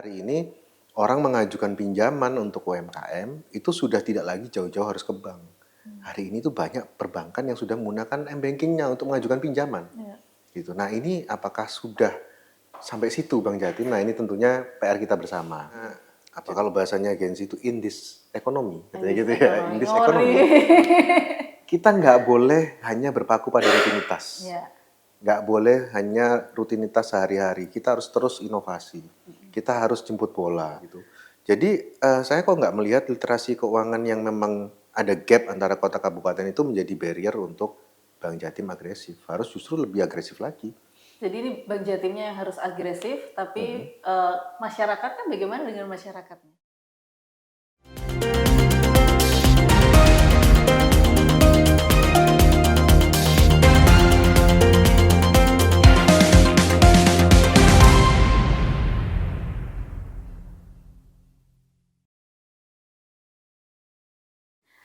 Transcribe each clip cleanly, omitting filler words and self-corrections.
Hari ini orang mengajukan pinjaman untuk UMKM itu sudah tidak lagi jauh-jauh harus ke bank. Hari ini tuh banyak perbankan yang sudah menggunakan m-bankingnya untuk mengajukan pinjaman. Ya. Gitu. Nah ini apakah sudah sampai situ Bang Jatim? Nah ini tentunya PR kita bersama. Apa kalau bahasanya Gensi itu in this economy, katanya gitu ya, in this economy. Kita nggak boleh hanya berpaku pada rutinitas. Ya. Nggak boleh hanya rutinitas sehari-hari. Kita harus terus inovasi. Kita harus jemput bola. Gitu. Jadi saya kok nggak melihat literasi keuangan yang memang ada gap antara kota kabupaten itu menjadi barrier untuk Bank Jatim agresif. Harus justru lebih agresif lagi. Jadi ini Bank Jatimnya yang harus agresif, tapi masyarakat kan bagaimana dengan masyarakatnya?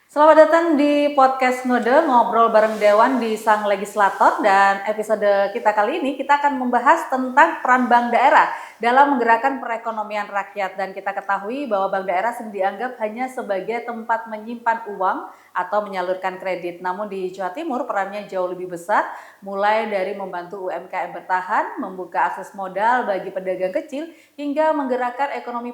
Selamat datang di podcast Ngode, ngobrol bareng Dewan di Sang Legislator, dan episode kita kali ini kita akan membahas tentang peran bank daerah dalam menggerakkan perekonomian rakyat. Dan kita ketahui bahwa bank daerah sering dianggap hanya sebagai tempat menyimpan uang atau menyalurkan kredit. Namun di Jawa Timur perannya jauh lebih besar, mulai dari membantu UMKM bertahan, membuka akses modal bagi pedagang kecil, hingga menggerakkan ekonomi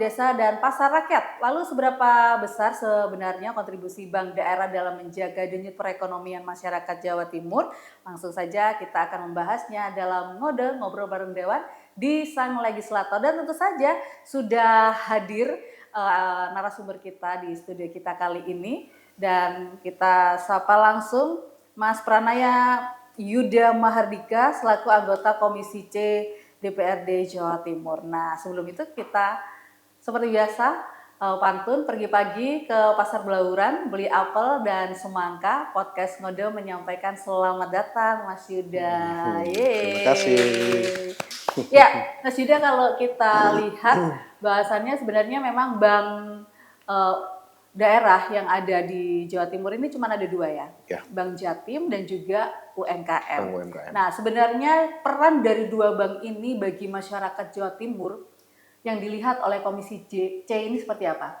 desa dan pasar rakyat. Lalu seberapa besar sebenarnya kontribusi bank daerah dalam menjaga denyut perekonomian masyarakat Jawa Timur? Langsung saja kita akan membahasnya dalam Ngode, ngobrol bareng Dewan di Sang Legislator. Dan tentu saja sudah hadir narasumber kita di studio kita kali ini, dan kita sapa langsung Mas Pranaya Yuda Mahardika selaku anggota Komisi C DPRD Jawa Timur. Nah, sebelum itu kita seperti biasa pantun pergi pagi ke pasar Belauran beli apel dan semangka. Podcast Ngode menyampaikan selamat datang Mas Yuda. Terima kasih. Ya, Mas Yuda, kalau kita lihat bahasannya sebenarnya memang bank daerah yang ada di Jawa Timur ini cuma ada dua ya, Bank Jatim dan juga UMKM. Bank UMKM. Nah, sebenarnya peran dari dua bank ini bagi masyarakat Jawa Timur yang dilihat oleh Komisi C ini seperti apa?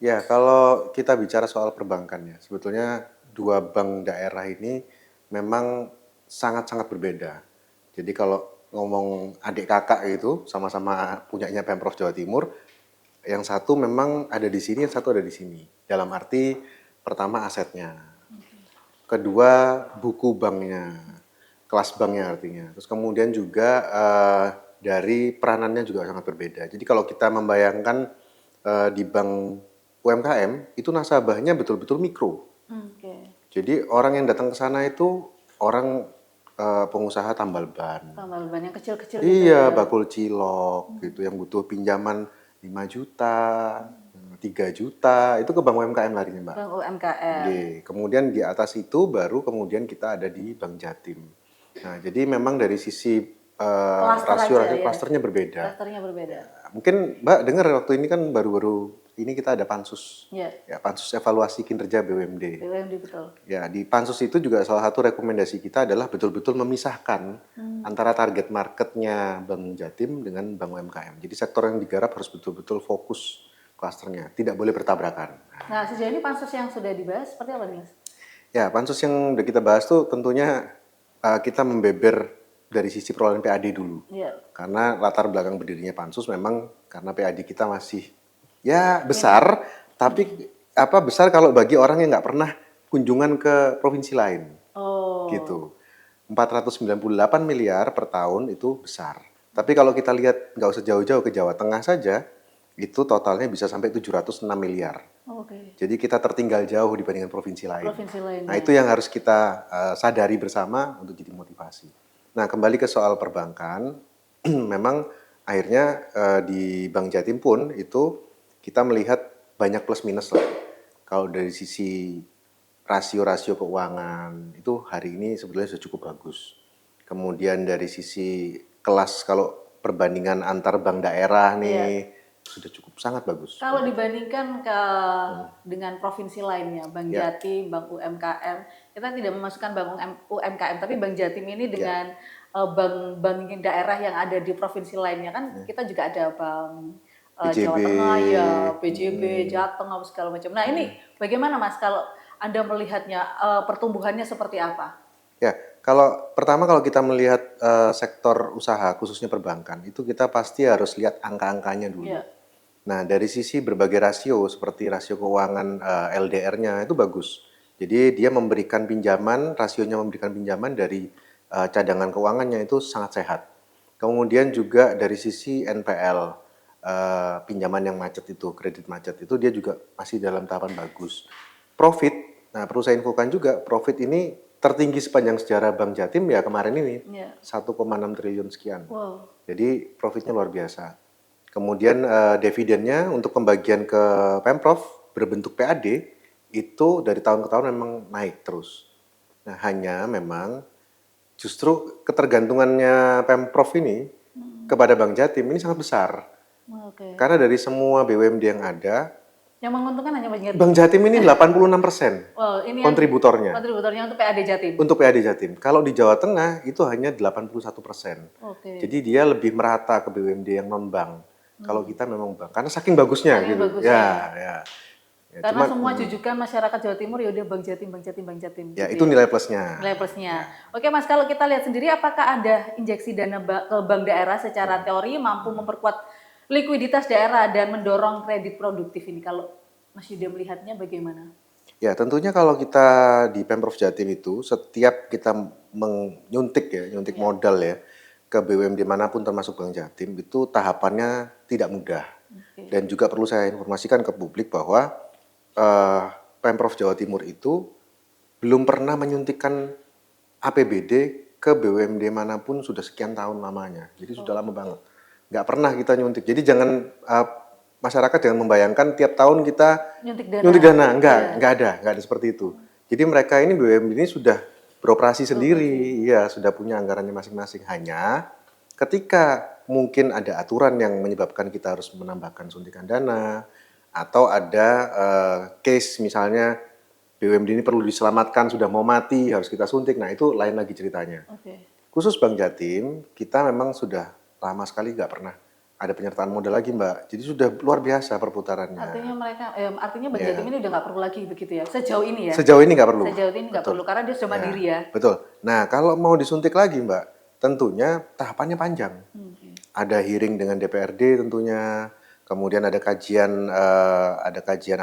Ya, kalau kita bicara soal perbankan ya, sebetulnya dua bank daerah ini memang sangat-sangat berbeda. Jadi kalau ngomong adik kakak itu sama-sama punyanya Pemprov Jawa Timur, yang satu memang ada di sini, yang satu ada di sini. Dalam arti pertama asetnya, kedua buku banknya, kelas banknya artinya. Terus kemudian juga dari peranannya juga sangat berbeda. Jadi kalau kita membayangkan di bank UMKM itu nasabahnya betul-betul mikro. Jadi orang yang datang ke sana itu orang pengusaha tambal ban. Tambal ban yang kecil-kecil. Iya, gitu ya. Bakul cilok gitu yang butuh pinjaman 5 juta, 3 juta, itu ke bank UMKM larinya, Mbak. Bank UMKM. Kemudian di atas itu baru kemudian kita ada di Bank Jatim. Nah, jadi memang dari sisi rasio klasternya berbeda. Klasternya berbeda. Mungkin Mbak dengar waktu ini kan baru-baru ini kita ada pansus. Ya, pansus evaluasi kinerja BUMD. BUMD, betul. Ya, di pansus itu juga salah satu rekomendasi kita adalah betul-betul memisahkan antara target marketnya Bank Jatim dengan Bank UMKM. Jadi sektor yang digarap harus betul-betul fokus klasternya, tidak boleh bertabrakan. Nah, sejauh ini pansus yang sudah dibahas seperti apa nih? Ya, pansus yang sudah kita bahas tuh tentunya kita membeber dari sisi perolehan PAD dulu. Karena latar belakang berdirinya pansus memang karena PAD kita masih ya besar, tapi besar kalau bagi orang yang nggak pernah kunjungan ke provinsi lain. Gitu. 498 miliar per tahun itu besar. Tapi kalau kita lihat nggak usah jauh-jauh ke Jawa Tengah saja, itu totalnya bisa sampai 706 miliar. Jadi kita tertinggal jauh dibandingkan provinsi lain. Nah, itu yang harus kita sadari bersama untuk jadi motivasi. Nah, kembali ke soal perbankan, memang akhirnya di Bank Jatim pun itu kita melihat banyak plus minus lah. Kalau dari sisi rasio-rasio keuangan itu hari ini sebetulnya sudah cukup bagus. Kemudian dari sisi kelas kalau perbandingan antar bank daerah nih sudah cukup sangat bagus. Kalau dibandingkan dengan provinsi lainnya, Bank Jatim, Bank UMKM, kita tidak memasukkan Bank UMKM, tapi Bank Jatim ini dengan bank daerah yang ada di provinsi lainnya kan kita juga ada bank BJB, Jawa Tengah ya, BJB, Jateng apa segala macam. Nah ini bagaimana Mas kalau Anda melihatnya pertumbuhannya seperti apa? Ya, pertama kalau kita melihat sektor usaha khususnya perbankan itu kita pasti harus lihat angka-angkanya dulu. Ya. Nah, dari sisi berbagai rasio seperti rasio keuangan LDR-nya itu bagus. Jadi dia memberikan pinjaman, rasionya memberikan pinjaman dari cadangan keuangannya itu sangat sehat. Kemudian juga dari sisi NPL, pinjaman yang macet itu, kredit macet itu dia juga masih dalam tahapan bagus. Profit, nah perlu saya infokan juga, profit ini tertinggi sepanjang sejarah Bank Jatim ya kemarin ini, 1,6 triliun sekian. Wow. Jadi profitnya luar biasa. Kemudian dividennya untuk pembagian ke Pemprov berbentuk PAD itu dari tahun ke tahun memang naik terus. Nah, hanya memang justru ketergantungannya Pemprov ini kepada Bank Jatim ini sangat besar. Karena dari semua BUMD yang ada, yang menguntungkan hanya Bank Jatim ini 86% ini kontributornya. Kontributornya untuk PAD Jatim. Untuk PAD Jatim. Kalau di Jawa Tengah itu hanya 81%. Jadi dia lebih merata ke BUMD yang non bank. Kalau kita memang bank, karena saking bagusnya gitu. Ya, karena semua jujukan masyarakat Jawa Timur ya udah Bank Jatim. Ya, gitu itu nilai plusnya. Oke Mas, kalau kita lihat sendiri apakah ada injeksi dana ke bank daerah secara teori mampu memperkuat likuiditas daerah dan mendorong kredit produktif ini? Kalau Mas Yuda melihatnya bagaimana? Ya, tentunya kalau kita di Pemprov Jatim itu setiap kita nyuntik modal ya ke BUMD manapun termasuk Bank Jatim itu tahapannya tidak mudah. Dan juga perlu saya informasikan ke publik bahwa Pemprov Jawa Timur itu belum pernah menyuntikkan APBD ke BUMD manapun sudah sekian tahun lamanya. Jadi sudah lama banget. Nggak pernah kita nyuntik. Jadi jangan masyarakat jangan membayangkan tiap tahun kita nyuntik dana. Nggak ada seperti itu. Jadi mereka ini BUMD ini sudah beroperasi sendiri, ya sudah punya anggarannya masing-masing. Hanya ketika mungkin ada aturan yang menyebabkan kita harus menambahkan suntikan dana, atau ada case misalnya BUMD ini perlu diselamatkan, sudah mau mati, harus kita suntik. Nah itu lain lagi ceritanya. Khusus Bank Jatim, kita memang sudah lama sekali nggak pernah ada penyertaan modal lagi Mbak. Jadi sudah luar biasa perputarannya. Artinya Bank Jatim ini udah nggak perlu lagi begitu ya? Sejauh ini ya? Sejauh ini nggak perlu. Sejauh ini nggak perlu karena dia sudah mandiri ya? Betul. Nah kalau mau disuntik lagi Mbak, tentunya tahapannya panjang. Ada hearing dengan DPRD tentunya, kemudian ada kajian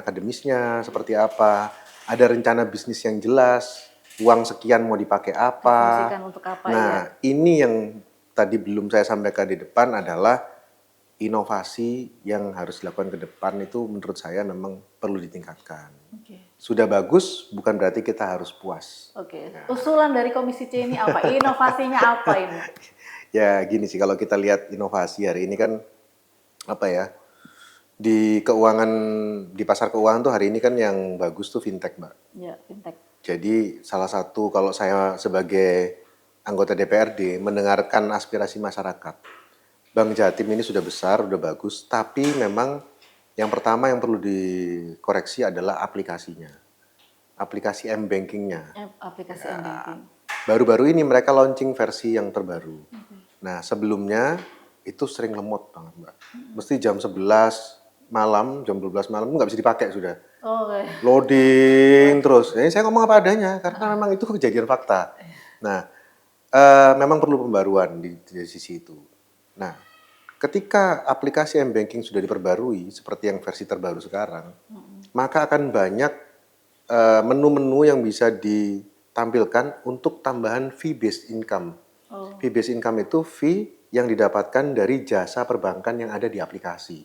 akademisnya seperti apa, ada rencana bisnis yang jelas, uang sekian mau dipakai apa. Untuk apa ini yang tadi belum saya sampaikan di depan adalah inovasi yang harus dilakukan ke depan itu menurut saya memang perlu ditingkatkan. Sudah bagus, bukan berarti kita harus puas. Usulan dari Komisi C ini apa? Inovasinya apa ini? Ya gini sih, kalau kita lihat inovasi hari ini kan apa ya, di keuangan, di pasar keuangan tuh hari ini kan yang bagus tuh fintech Mbak. Ya, fintech. Jadi salah satu kalau saya sebagai anggota DPRD mendengarkan aspirasi masyarakat, Bank Jatim ini sudah besar, sudah bagus, tapi memang yang pertama yang perlu dikoreksi adalah aplikasinya. Aplikasi M-Bankingnya. Aplikasi M-Banking. Baru-baru ini mereka launching versi yang terbaru. Nah sebelumnya itu sering lemot banget Mbak. Mesti jam 11 malam, jam 12 malam nggak bisa dipakai sudah. Loading terus. Saya ngomong apa adanya, karena memang itu kejadian fakta. Nah memang perlu pembaruan di sisi itu. Nah, ketika aplikasi M-Banking sudah diperbarui seperti yang versi terbaru sekarang, maka akan banyak menu-menu yang bisa ditampilkan untuk tambahan fee-based income. Fee-based income itu fee yang didapatkan dari jasa perbankan yang ada di aplikasi.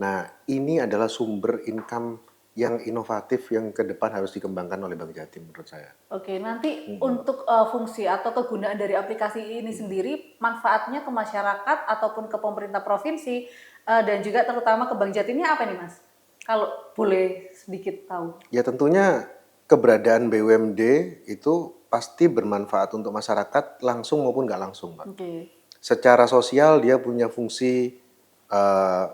Nah, ini adalah sumber income yang inovatif yang ke depan harus dikembangkan oleh Bank Jatim menurut saya. Nanti untuk fungsi atau kegunaan dari aplikasi ini sendiri, manfaatnya ke masyarakat ataupun ke pemerintah provinsi dan juga terutama ke Bank Jatimnya apa nih Mas? Kalau boleh sedikit tahu. Ya tentunya keberadaan BUMD itu pasti bermanfaat untuk masyarakat langsung maupun nggak langsung Pak. Secara sosial dia punya fungsi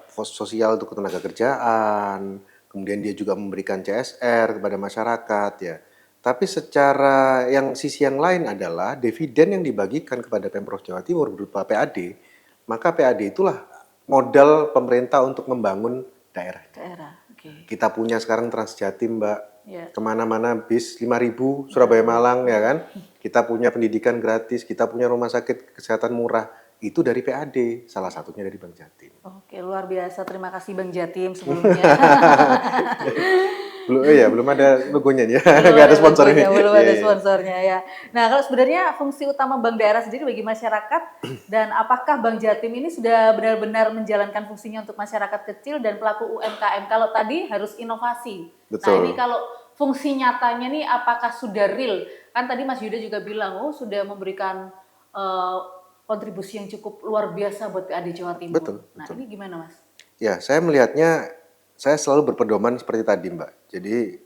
sosial untuk ketenaga kerjaan, kemudian dia juga memberikan CSR kepada masyarakat ya. Tapi secara sisi yang lain adalah dividen yang dibagikan kepada Pemprov Jawa Timur berupa PAD, maka PAD itulah modal pemerintah untuk membangun daerah. Kita punya sekarang Transjatim, Mbak. Kemana-mana bis 5.000 Surabaya Malang, ya kan? Kita punya pendidikan gratis, kita punya rumah sakit kesehatan murah. Itu dari PAD, salah satunya dari Bank Jatim. Oke, luar biasa. Terima kasih Bang Jatim sebelumnya. Belum ada logonya ya, nggak ada sponsor ini. Belum ada sponsornya ya. Nah, kalau sebenarnya fungsi utama bank daerah sendiri bagi masyarakat dan apakah Bank Jatim ini sudah benar-benar menjalankan fungsinya untuk masyarakat kecil dan pelaku UMKM? Kalau tadi harus inovasi. Betul. Nah, ini kalau fungsi nyatanya nih apakah sudah real? Kan tadi Mas Yuda juga bilang, sudah memberikan kontribusi yang cukup luar biasa buat PAD Jawa Timur. Betul. Ini gimana, Mas? Ya, saya melihatnya, saya selalu berpedoman seperti tadi, Mbak. Jadi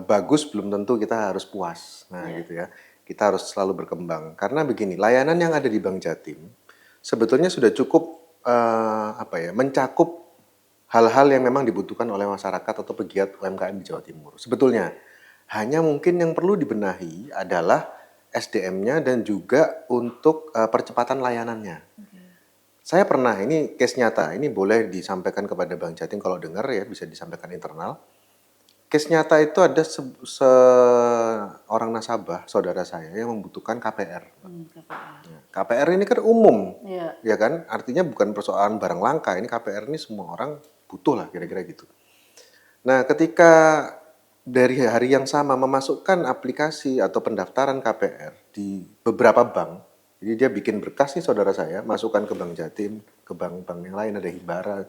bagus belum tentu kita harus puas. Nah, gitu ya. Kita harus selalu berkembang. Karena begini, layanan yang ada di Bank Jatim sebetulnya sudah cukup mencakup hal-hal yang memang dibutuhkan oleh masyarakat atau pegiat UMKM di Jawa Timur. Sebetulnya hanya mungkin yang perlu dibenahi adalah SDM-nya dan juga untuk percepatan layanannya. Saya pernah, ini case nyata, ini boleh disampaikan kepada Bank Jatim kalau dengar ya, bisa disampaikan internal. Case nyata itu ada seorang nasabah, saudara saya yang membutuhkan KPR. KPR ini kan umum, ya kan? Artinya bukan persoalan barang langka, ini KPR ini semua orang butuh lah kira-kira gitu. Nah, ketika dari hari yang sama memasukkan aplikasi atau pendaftaran KPR di beberapa bank, jadi dia bikin berkas nih saudara saya, masukkan ke Bank Jatim, ke bank-bank yang lain, ada Himbara.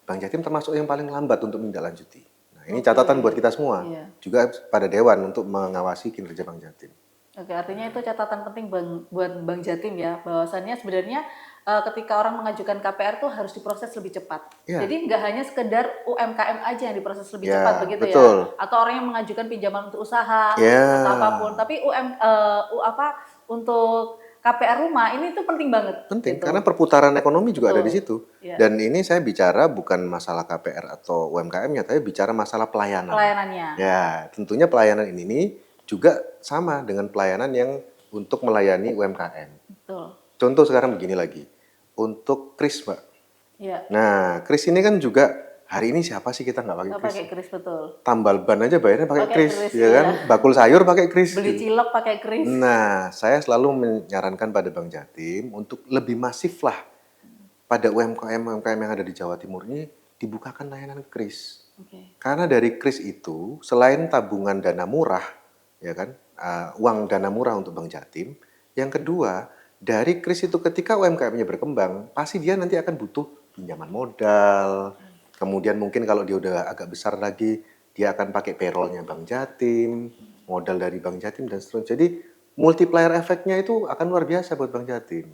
Bank Jatim termasuk yang paling lambat untuk menindaklanjuti. Nah, ini catatan buat kita semua, juga pada Dewan untuk mengawasi kinerja Bank Jatim. Oke, artinya itu catatan penting buat Bank Jatim ya, bahwasannya sebenarnya ketika orang mengajukan KPR tuh harus diproses lebih cepat. Jadi nggak hanya sekedar UMKM aja yang diproses lebih cepat begitu betul. ya, atau orang yang mengajukan pinjaman untuk usaha atau apapun. Tapi untuk KPR rumah ini tuh penting banget. Penting, gitu. karena perputaran ekonomi juga ada di situ. Dan ini saya bicara bukan masalah KPR atau UMKM-nya, tapi bicara masalah pelayanan. Pelayanannya. Ya, tentunya pelayanan ini juga sama dengan pelayanan yang untuk melayani UMKM. Betul. Contoh sekarang begini lagi, untuk kris, Mbak. Nah, kris ini kan juga hari ini siapa sih kita nggak pakai kris? Pakai kris, betul. Tambal ban aja bayarnya pakai kris, ya kan? Bakul sayur pakai kris. Beli cilok pakai kris. Nah, saya selalu menyarankan pada Bank Jatim untuk lebih masif lah pada UMKM yang ada di Jawa Timur ini dibukakan layanan kris. Karena dari kris itu selain tabungan dana murah, ya kan, uang dana murah untuk Bank Jatim, yang kedua dari kris itu ketika UMKM-nya berkembang, pasti dia nanti akan butuh pinjaman modal. Kemudian mungkin kalau dia udah agak besar lagi, dia akan pakai payroll-nya Bank Jatim, modal dari Bank Jatim dan seterusnya. Jadi multiplier efeknya itu akan luar biasa buat Bank Jatim.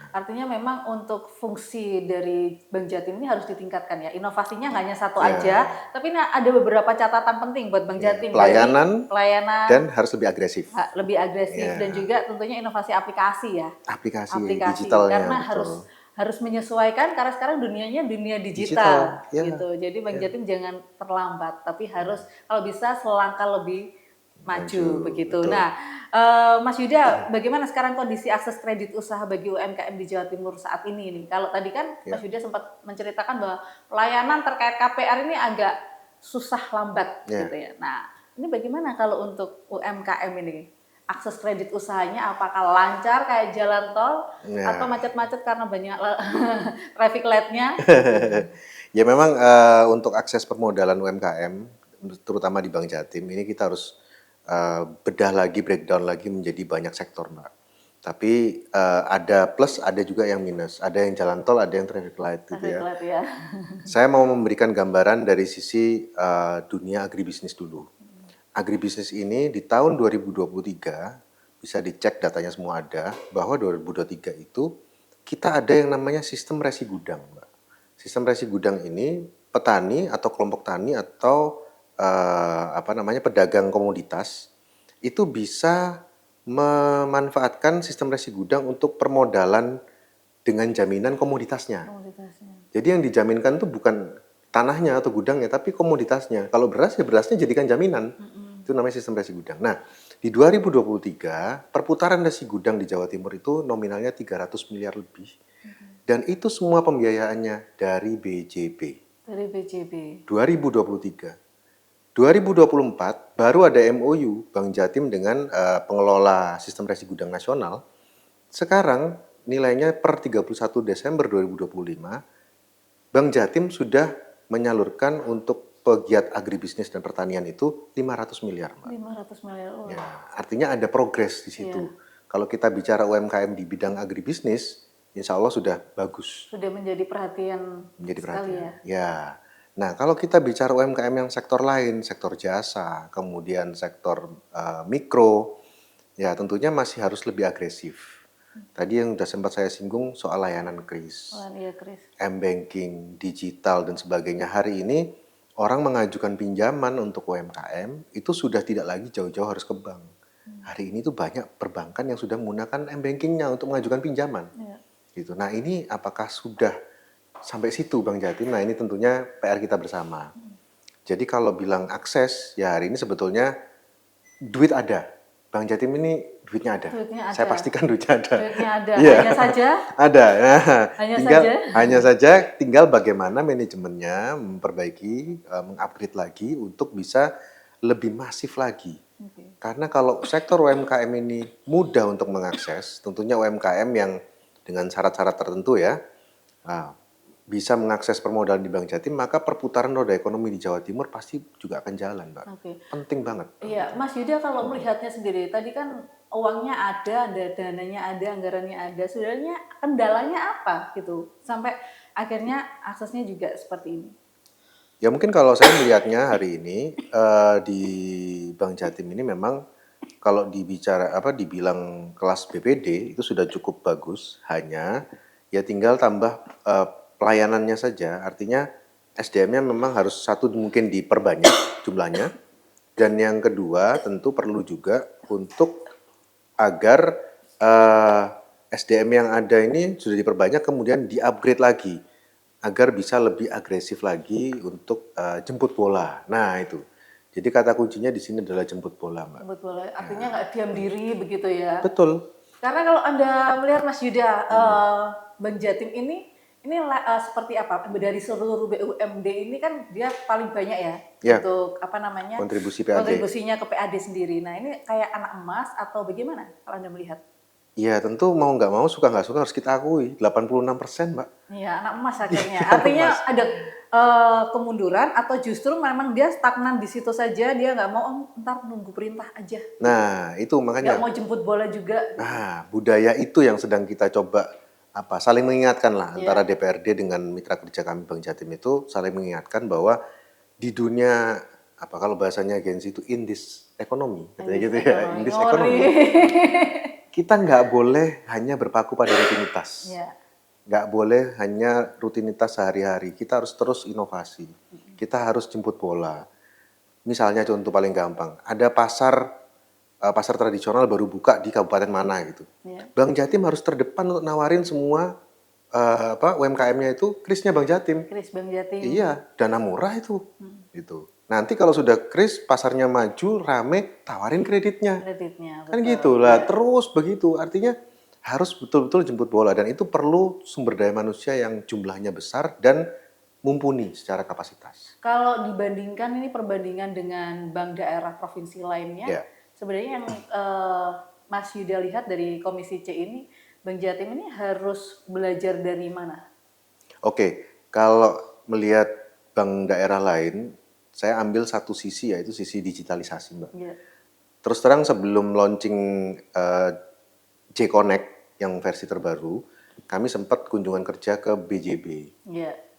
Artinya memang untuk fungsi dari Bank Jatim ini harus ditingkatkan ya. Inovasinya nggak hanya satu aja, tapi ada beberapa catatan penting buat Bank Jatim. Pelayanan, dan harus lebih agresif. Lebih agresif dan juga tentunya inovasi aplikasi ya. Aplikasi digitalnya. Karena harus menyesuaikan karena sekarang dunianya dunia digital gitu. Jadi Bank Jatim jangan terlambat, tapi harus kalau bisa selangkah lebih maju begitu. Betul. Nah, Mas Yuda, bagaimana sekarang kondisi akses kredit usaha bagi UMKM di Jawa Timur saat ini? Kalau tadi kan Mas Yuda sempat menceritakan bahwa pelayanan terkait KPR ini agak susah lambat gitu ya. Nah, ini bagaimana kalau untuk UMKM ini? Akses kredit usahanya apakah lancar kayak jalan tol atau macet-macet karena banyak traffic light-nya? Ya memang untuk akses permodalan UMKM, terutama di Bank Jatim, ini kita harus bedah lagi, breakdown lagi menjadi banyak sektor, Mbak. Tapi ada plus, ada juga yang minus. Ada yang jalan tol, ada yang traffic light gitu ya. Saya mau memberikan gambaran dari sisi dunia agribisnis dulu. Agribisnis ini di tahun 2023, bisa dicek datanya semua ada, bahwa 2023 itu kita ada yang namanya sistem resi gudang, Mbak. Sistem resi gudang ini petani atau kelompok tani atau pedagang komoditas itu bisa memanfaatkan sistem resi gudang untuk permodalan dengan jaminan komoditasnya. Jadi yang dijaminkan itu bukan tanahnya atau gudangnya, tapi komoditasnya. Kalau beras ya berasnya jadikan jaminan. Itu namanya sistem resi gudang. Nah, di 2023 perputaran resi gudang di Jawa Timur itu nominalnya 300 miliar lebih. Dan itu semua pembiayaannya dari BJB. Dari BJB. 2023. 2024 baru ada MOU Bank Jatim dengan pengelola sistem resi gudang nasional. Sekarang nilainya per 31 Desember 2025, Bank Jatim sudah menyalurkan untuk pegiat agribisnis dan pertanian itu 500 miliar, Mbak. 500 miliar. Oh. Ya, artinya ada progres di situ. Kalau kita bicara UMKM di bidang agribisnis, insya Allah sudah bagus. Sudah menjadi perhatian sekali ya. Ya. Nah, kalau kita bicara UMKM yang sektor lain, sektor jasa, kemudian sektor mikro, ya tentunya masih harus lebih agresif. Tadi yang sudah sempat saya singgung soal layanan KRIS, M-banking, digital, dan sebagainya. Hari ini orang mengajukan pinjaman untuk UMKM itu sudah tidak lagi jauh-jauh harus ke bank. Hari ini tuh banyak perbankan yang sudah menggunakan M-bankingnya untuk mengajukan pinjaman. Gitu. Nah, ini apakah sudah sampai situ Bang Jatim? Nah, ini tentunya PR kita bersama. Jadi kalau bilang akses, ya hari ini sebetulnya duit ada. Bang Jatim ini duitnya ada. Saya pastikan duitnya ada. Duitnya ada. Ya. Hanya saja. Ada. Nah, hanya saja tinggal bagaimana manajemennya memperbaiki, mengupgrade lagi untuk bisa lebih masif lagi. Karena kalau sektor UMKM ini mudah untuk mengakses, tentunya UMKM yang dengan syarat-syarat tertentu ya, bisa mengakses permodalan di Bank Jatim, maka perputaran roda ekonomi di Jawa Timur pasti juga akan jalan, Mbak. Penting banget. Iya, Mas Yuda kalau melihatnya sendiri, tadi kan uangnya ada dananya ada, anggarannya ada. Sebenarnya kendalanya apa gitu? Sampai akhirnya aksesnya juga seperti ini. Ya mungkin kalau saya melihatnya hari ini di Bank Jatim ini memang kalau dibilang kelas BPD itu sudah cukup bagus, hanya ya tinggal tambah pelayanannya saja. Artinya SDM-nya memang harus satu mungkin diperbanyak jumlahnya, dan yang kedua tentu perlu juga untuk agar SDM yang ada ini sudah diperbanyak kemudian di-upgrade lagi agar bisa lebih agresif lagi untuk jemput bola. Nah itu. Jadi kata kuncinya di sini adalah jemput bola, Mbak. Jemput bola, artinya nggak diam diri begitu ya? Betul. Karena kalau Anda melihat Mas Yuda, Bank Jatim ini seperti apa? Dari seluruh BUMD ini kan dia paling banyak ya, untuk kontribusi PAD. Kontribusinya ke PAD sendiri. Nah ini kayak anak emas atau bagaimana kalau Anda melihat? Iya tentu mau nggak mau, suka nggak suka harus kita akui 86%, Mbak. Iya anak emas akhirnya. Artinya ada kemunduran atau justru memang dia stagnan di situ saja, dia nggak mau ntar nunggu perintah aja. Nah itu makanya. Nggak mau jemput bola juga. Nah budaya itu yang sedang kita coba saling mengingatkan lah antara DPRD dengan mitra kerja kami Bank Jatim itu saling mengingatkan bahwa di dunia kalau bahasanya agensi itu in this economy, katanya gitu ya, in this economy. Kita nggak boleh hanya berpaku pada rutinitas. Nggak boleh hanya rutinitas sehari-hari. Kita harus terus inovasi. Kita harus jemput bola. Misalnya contoh paling gampang, ada pasar tradisional baru buka di kabupaten mana gitu. Bank Jatim harus terdepan untuk nawarin semua UMKM-nya itu KRIS-nya Bank Jatim. KRIS Bank Jatim. Iya, dana murah itu. Gitu. Nanti kalau sudah KRIS, pasarnya maju, rame, tawarin kreditnya. Kan gitu lah, terus begitu. Artinya harus betul-betul jemput bola. Dan itu perlu sumber daya manusia yang jumlahnya besar dan mumpuni secara kapasitas. Kalau dibandingkan, ini perbandingan dengan bank daerah provinsi lainnya, sebenarnya yang Mas Yuda lihat dari Komisi C ini, Bank Jatim ini harus belajar dari mana? Oke, kalau melihat bank daerah lain, saya ambil satu sisi, yaitu sisi digitalisasi, Mbak. Terus terang sebelum launching J-Connect yang versi terbaru, kami sempat kunjungan kerja ke BJB.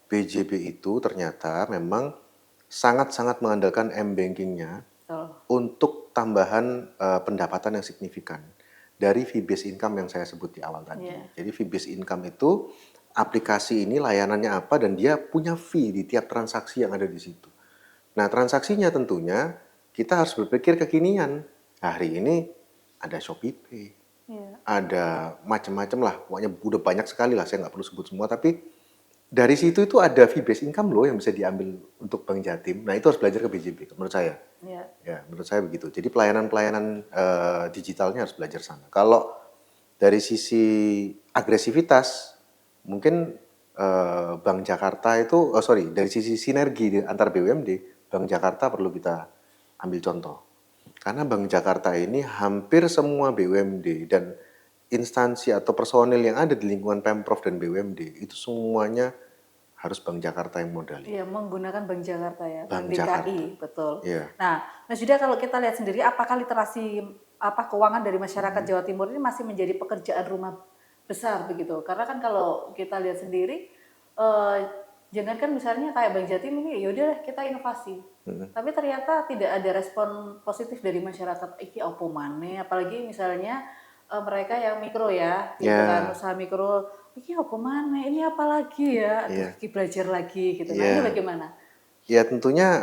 BJB itu ternyata memang sangat-sangat mengandalkan M-bankingnya untuk tambahan pendapatan yang signifikan dari fee-based income yang saya sebut di awal tadi. Jadi fee-based income itu aplikasi ini layanannya apa dan dia punya fee di tiap transaksi yang ada di situ. Nah, transaksinya tentunya kita harus berpikir kekinian. Hari ini ada ShopeePay, ada macam-macam lah, pokoknya udah banyak sekali lah, saya nggak perlu sebut semua, tapi dari situ itu ada fee based income loh yang bisa diambil untuk Bank Jatim. Nah itu harus belajar ke BJB menurut saya. Ya menurut saya begitu. Jadi pelayanan-pelayanan digitalnya harus belajar sana. Kalau dari sisi agresivitas, mungkin Bank Jakarta itu, dari sisi sinergi antar BUMD, Bank Jakarta perlu kita ambil contoh. Karena Bank Jakarta ini hampir semua BUMD dan instansi atau personil yang ada di lingkungan Pemprov dan BUMD itu semuanya harus Bank Jakarta yang modali. Iya, menggunakan Bank Jakarta ya, Bank DKI, Jakarta. betul. Iya. Nah, Mas Yuda kalau kita lihat sendiri, apakah literasi keuangan dari masyarakat Jawa Timur ini masih menjadi pekerjaan rumah besar begitu? Karena kan kalau kita lihat sendiri, jangankan misalnya kayak Bank Jatim ini, yaudah kita inovasi. Tapi ternyata tidak ada respon positif dari masyarakat. Iki opo maneh, apalagi misalnya mereka yang mikro ya, gitu kan, usaha mikro, ini apa mana, ini apa lagi ya, terus belajar lagi gitu. Nah ini bagaimana? Ya tentunya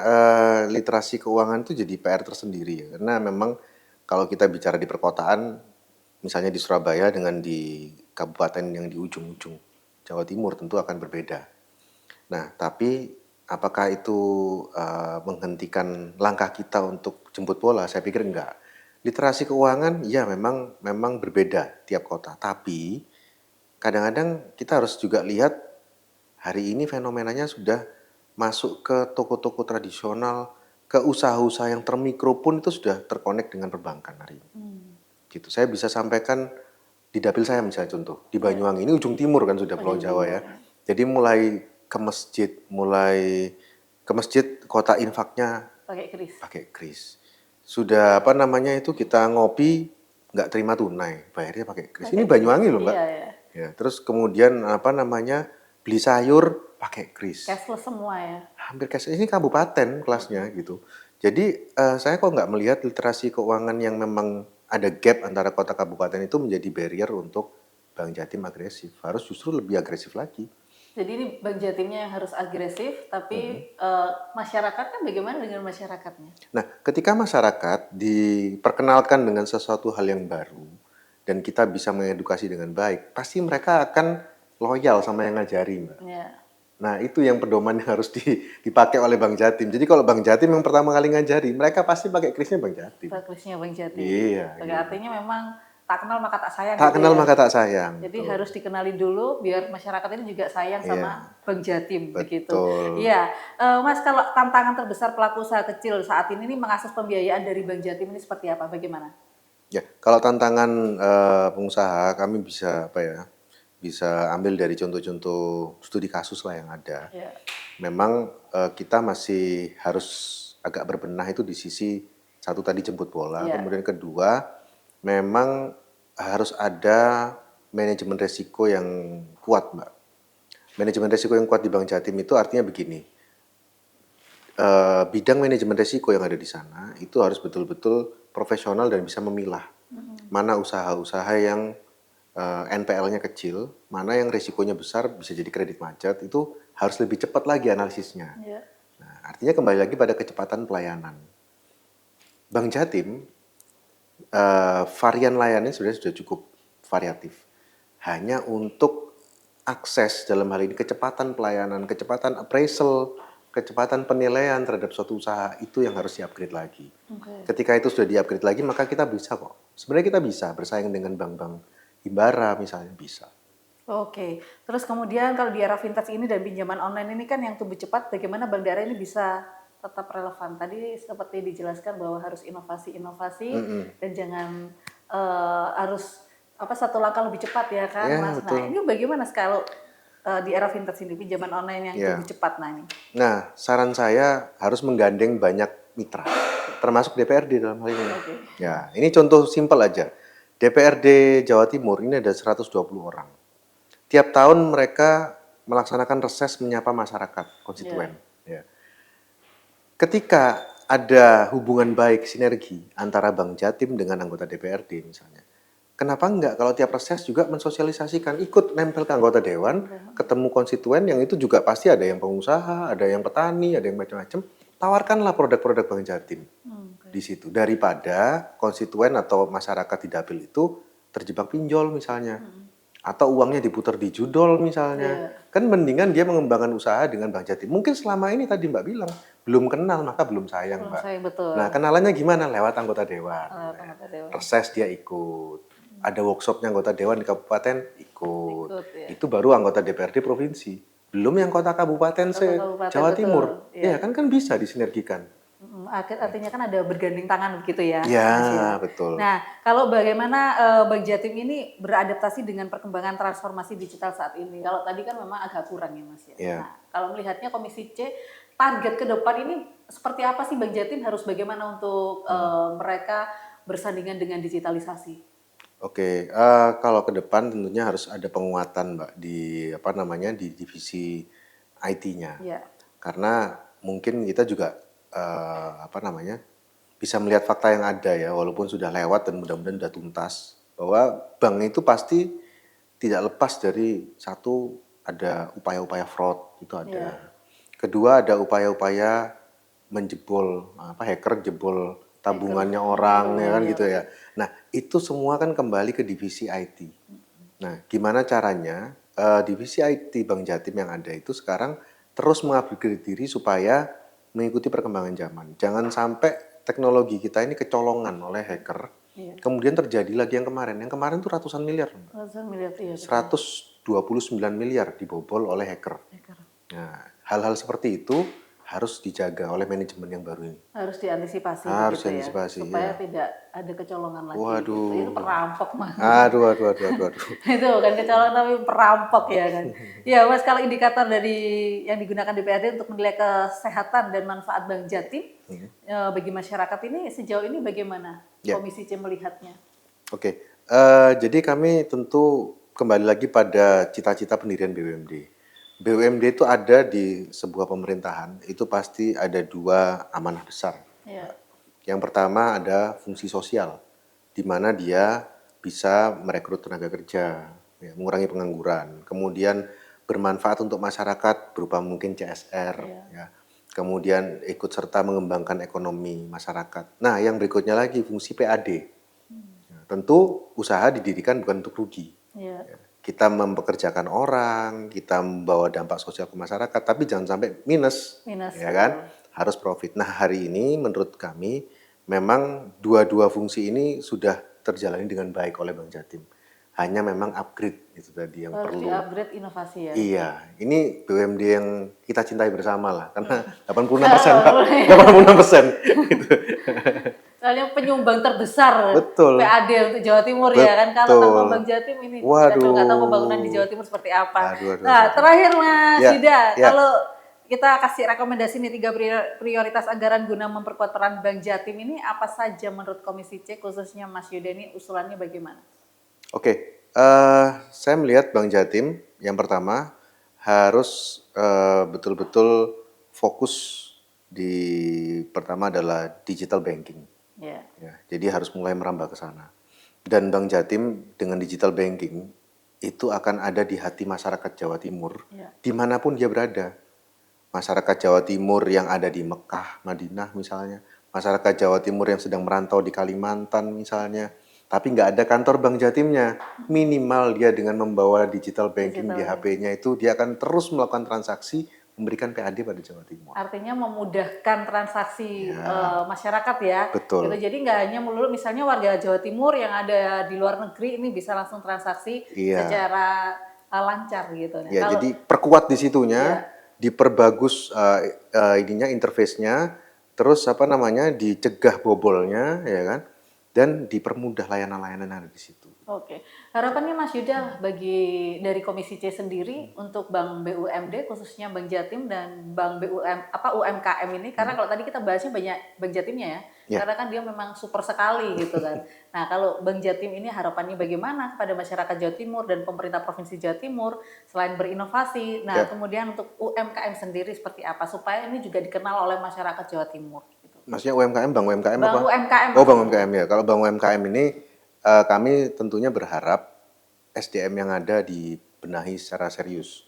literasi keuangan itu jadi PR tersendiri ya, karena memang kalau kita bicara di perkotaan, misalnya di Surabaya dengan di kabupaten yang di ujung-ujung Jawa Timur tentu akan berbeda. Nah tapi apakah itu menghentikan langkah kita untuk jemput bola? Saya pikir enggak. Literasi keuangan ya memang berbeda tiap kota, tapi kadang-kadang kita harus juga lihat hari ini fenomenanya sudah masuk ke toko-toko tradisional, ke usaha-usaha yang termikro pun itu sudah terkonek dengan perbankan hari ini. Gitu. Saya bisa sampaikan di dapil saya misalnya contoh, di Banyuwangi ini ujung timur kan sudah Pulau Jawa ya. Jadi mulai ke masjid kota infaknya pakai kris. Sudah kita ngopi nggak terima tunai, bayarnya pakai kris. Ini Banyuwangi loh Mbak. Ya, terus kemudian beli sayur pakai kris. Cashless semua ya. Hampir cashless, ini kabupaten kelasnya gitu. Jadi saya kok nggak melihat literasi keuangan yang memang ada gap antara kota kabupaten itu menjadi barrier untuk Bank Jatim agresif. Harus justru lebih agresif lagi. Jadi ini Bank Jatimnya yang harus agresif, tapi masyarakatnya bagaimana dengan masyarakatnya? Nah, ketika masyarakat diperkenalkan dengan sesuatu hal yang baru dan kita bisa mengedukasi dengan baik, pasti mereka akan loyal sama yang ngajari, Mbak. Nah, itu yang pedoman yang harus dipakai oleh Bank Jatim. Jadi kalau Bank Jatim yang pertama kali ngajari, mereka pasti pakai krisnya Bank Jatim. Krisnya Bank Jatim. Iya. Artinya memang tak kenal maka tak sayang. Tak kenal maka tak sayang. Jadi harus dikenali dulu biar masyarakat ini juga sayang sama Bank Jatim begitu. Betul. Iya, Mas kalau tantangan terbesar pelaku usaha kecil saat ini mengakses pembiayaan dari Bank Jatim ini seperti apa? Bagaimana? Ya, kalau tantangan pengusaha kami bisa ambil dari contoh-contoh studi kasus lah yang ada. Memang kita masih harus agak berbenah itu di sisi satu tadi jemput bola, kemudian kedua memang harus ada manajemen resiko yang kuat, Mbak. Manajemen resiko yang kuat di Bank Jatim itu artinya begini, bidang manajemen resiko yang ada di sana itu harus betul-betul profesional dan bisa memilah mana usaha-usaha yang NPL-nya kecil, mana yang resikonya besar bisa jadi kredit macet, itu harus lebih cepat lagi analisisnya. Nah, artinya kembali lagi pada kecepatan pelayanan. Bank Jatim varian layannya sudah cukup variatif. Hanya untuk akses dalam hal ini kecepatan pelayanan, kecepatan appraisal, kecepatan penilaian terhadap suatu usaha itu yang harus di-upgrade lagi. Ketika itu sudah di-upgrade lagi, maka kita bisa kok. Sebenarnya kita bisa bersaing dengan bank-bank Himbara misalnya bisa. Oke, terus kemudian kalau di era vintage ini dan pinjaman online ini kan yang tumbuh cepat, bagaimana Bank Daerah ini bisa tetap relevan? Tadi seperti dijelaskan bahwa harus inovasi-inovasi dan jangan harus satu langkah lebih cepat ya kan, Mas. Betul. Nah ini bagaimana kalau di era vintage ini pinjaman online yang tumbuh cepat ini? Nah saran saya harus menggandeng banyak mitra, termasuk DPRD dalam hal ini. Ya ini contoh simpel aja. DPRD Jawa Timur ini ada 120 orang. Tiap tahun mereka melaksanakan reses menyapa masyarakat konstituen. Ketika ada hubungan baik sinergi antara Bank Jatim dengan anggota DPRD misalnya, kenapa enggak kalau tiap reses juga mensosialisasikan, ikut nempel ke anggota dewan, ketemu konstituen yang itu juga pasti ada yang pengusaha, ada yang petani, ada yang macam-macam. Tawarkanlah produk-produk Bank Jatim di situ daripada konstituen atau masyarakat di dapil itu terjebak pinjol misalnya. atau uangnya diputar di judol misalnya. Kan mendingan dia mengembangkan usaha dengan Bank Jatim. Mungkin selama ini tadi Mbak bilang, belum kenal maka belum sayang, Mbak. Betul. Nah, kenalannya gimana? Lewat anggota dewan. Anggota dewan. Reses dia ikut. Ada workshopnya anggota dewan di kabupaten, ikut. Ya. Itu baru anggota DPRD provinsi. Belum yang kota kabupaten Jawa Timur. Iya, kan bisa disinergikan. Artinya kan ada bergandeng tangan begitu ya. Iya, betul. Nah, kalau bagaimana Bank Jatim ini beradaptasi dengan perkembangan transformasi digital saat ini? Kalau tadi kan memang agak kurang ya Mas ya. Iya. Nah, kalau melihatnya Komisi C, target ke depan ini seperti apa sih Bank Jatim harus bagaimana untuk mereka bersandingan dengan digitalisasi? Oke, kalau ke depan tentunya harus ada penguatan Mbak di di divisi IT-nya. Iya. Karena mungkin kita juga bisa melihat fakta yang ada ya, walaupun sudah lewat dan mudah-mudahan sudah tuntas, bahwa bank itu pasti tidak lepas dari satu, ada upaya-upaya fraud, itu ada. Iya. Kedua, ada upaya-upaya menjebol, hacker jebol tabungannya orang, ya kan gitu ya. Nah, itu semua kan kembali ke divisi IT. Nah, gimana caranya divisi IT Bank Jatim yang ada itu sekarang terus mengupgrade diri supaya mengikuti perkembangan zaman. Jangan sampai teknologi kita ini kecolongan oleh hacker. Iya. Kemudian terjadi lagi yang kemarin. Yang kemarin tuh ratusan miliar. Ratusan miliar, iya. 129 miliar dibobol oleh hacker. Nah, hal-hal seperti itu harus dijaga oleh manajemen yang baru ini. Harus diantisipasi. Harus diantisipasi, supaya tidak ada kecolongan lagi. Waduh. Itu perampok Mas. Aduh. Itu bukan kecolongan tapi perampok ya kan. Ya Mas, kalau indikator dari yang digunakan DPRD untuk menilai kesehatan dan manfaat Bank Jatim bagi masyarakat ini sejauh ini bagaimana Komisi C melihatnya? Oke, jadi kami tentu kembali lagi pada cita-cita pendirian BUMD. BUMD itu ada di sebuah pemerintahan, itu pasti ada dua amanah besar. Ya. Yang pertama ada fungsi sosial, di mana dia bisa merekrut tenaga kerja, ya, mengurangi pengangguran, kemudian bermanfaat untuk masyarakat berupa mungkin CSR, ya. Kemudian ikut serta mengembangkan ekonomi masyarakat. Nah, yang berikutnya lagi fungsi PAD. Ya, tentu usaha didirikan bukan untuk rugi. Ya. Kita mempekerjakan orang, kita membawa dampak sosial ke masyarakat, tapi jangan sampai minus ya kan? Harus profit. Nah, hari ini menurut kami memang dua-dua fungsi ini sudah terjalani dengan baik oleh Bank Jatim. Hanya memang upgrade itu tadi yang perlu. Upgrade inovasi ya. Iya, ini BUMD yang kita cintai bersama lah, karena 86%, 86%. Gitu. Soalnya penyumbang terbesar Betul. PAD untuk Jawa Timur. Betul. Ya kan, kalau tanpa Bank Jatim ini kita nggak tahu pembangunan di Jawa Timur seperti apa. Nah, terakhir Mas Yuda, kalau kita kasih rekomendasi nih 3 prioritas anggaran guna memperkuat peran Bank Jatim ini apa saja menurut Komisi C, khususnya Mas Yuda ini usulannya bagaimana? Oke, saya melihat Bank Jatim yang pertama harus betul-betul fokus pertama adalah digital banking. Ya, jadi harus mulai merambah ke sana. Dan Bank Jatim dengan digital banking itu akan ada di hati masyarakat Jawa Timur, dimanapun dia berada. Masyarakat Jawa Timur yang ada di Mekah, Madinah misalnya, masyarakat Jawa Timur yang sedang merantau di Kalimantan misalnya, tapi nggak ada kantor Bank Jatimnya, minimal dia dengan membawa digital banking di HP-nya itu dia akan terus melakukan transaksi, memberikan PAD pada Jawa Timur. Artinya memudahkan transaksi masyarakat ya. Betul. Gitu. Jadi nggak hanya melulu misalnya warga Jawa Timur yang ada di luar negeri ini bisa langsung transaksi secara lancar gitu. Ya, jadi perkuat di situnya, diperbagus interface-nya, terus dicegah bobolnya, ya kan? Dan dipermudah layanan-layanan yang ada di situ. Oke, harapannya Mas Yuda dari Komisi C sendiri untuk Bank BUMD khususnya Bank Jatim dan Bank UMKM ini, karena kalau tadi kita bahasnya banyak Bank Jatimnya ya, karena kan dia memang super sekali gitu kan. Nah, kalau Bank Jatim ini harapannya bagaimana kepada masyarakat Jawa Timur dan pemerintah Provinsi Jawa Timur selain berinovasi, kemudian untuk UMKM sendiri seperti apa supaya ini juga dikenal oleh masyarakat Jawa Timur. Maksudnya UMKM, Bank UMKM Bank apa? UMKM. Oh, Bank UMKM ya. Kalau Bank UMKM ini kami tentunya berharap SDM yang ada dibenahi secara serius.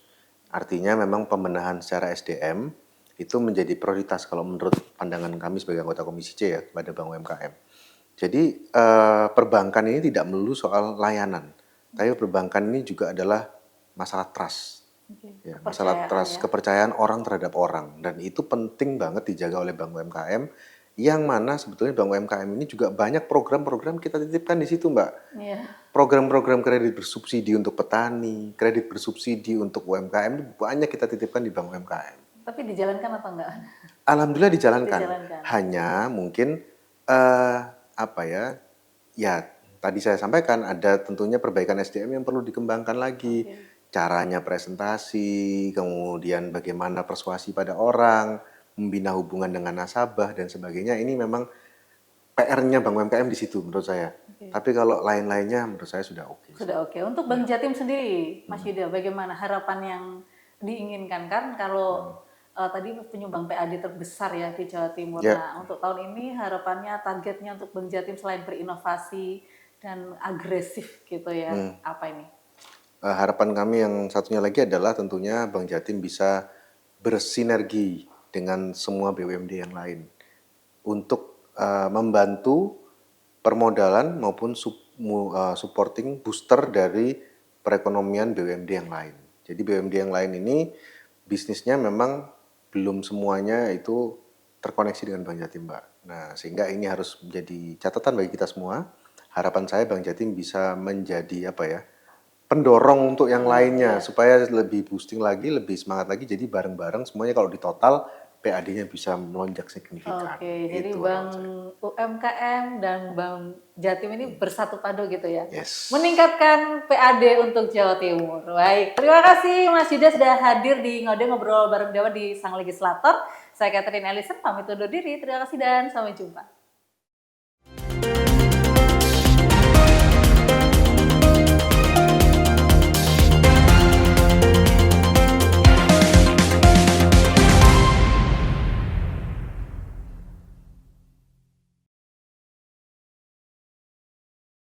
Artinya memang pembenahan secara SDM itu menjadi prioritas kalau menurut pandangan kami sebagai anggota Komisi C ya kepada Bank UMKM. Jadi perbankan ini tidak melulu soal layanan, Tapi perbankan ini juga adalah masalah trust. Ya, masalah Kepercayaan trust, ya. kepercayaan orang terhadap orang. Dan itu penting banget dijaga oleh Bank UMKM, yang mana sebetulnya Bank UMKM ini juga banyak program-program kita titipkan di situ, Mbak. Iya. Program-program kredit bersubsidi untuk petani, kredit bersubsidi untuk UMKM itu banyak kita titipkan di Bank UMKM. Tapi dijalankan apa enggak? Alhamdulillah dijalankan. Dijalankan. Hanya mungkin apa ya? Ya, tadi saya sampaikan ada tentunya perbaikan SDM yang perlu dikembangkan lagi. Caranya presentasi, kemudian bagaimana persuasi pada orang, membina hubungan dengan nasabah dan sebagainya. Ini memang PR-nya Bank UMKM di situ menurut saya. Tapi kalau lain-lainnya menurut saya sudah oke. Sudah oke. Untuk Bank Jatim sendiri, Mas Yuda, bagaimana harapan yang diinginkan kan kalau tadi penyumbang PAD terbesar ya di Jawa Timur. Nah, untuk tahun ini harapannya, targetnya untuk Bank Jatim selain berinovasi dan agresif gitu ya, apa ini? Harapan kami yang satunya lagi adalah tentunya Bank Jatim bisa bersinergi dengan semua BUMD yang lain untuk membantu permodalan maupun supporting booster dari perekonomian BUMD yang lain. Jadi BUMD yang lain ini bisnisnya memang belum semuanya itu terkoneksi dengan Bank Jatim, Mbak. Nah, sehingga ini harus menjadi catatan bagi kita semua. Harapan saya Bank Jatim bisa menjadi apa ya? Pendorong untuk yang lainnya supaya lebih boosting lagi, lebih semangat lagi. Jadi bareng-bareng semuanya kalau di total PAD-nya bisa melonjak signifikan. Oke, jadi Bank UMKM dan Bank Jatim ini bersatu padu gitu ya. Yes. Meningkatkan PAD untuk Jawa Timur. Baik, terima kasih Mas Yuda sudah hadir di Ngode Ngobrol Bareng Dewa di Sang Legislator. Saya Catherine Ellison, pamit undur diri. Terima kasih dan sampai jumpa.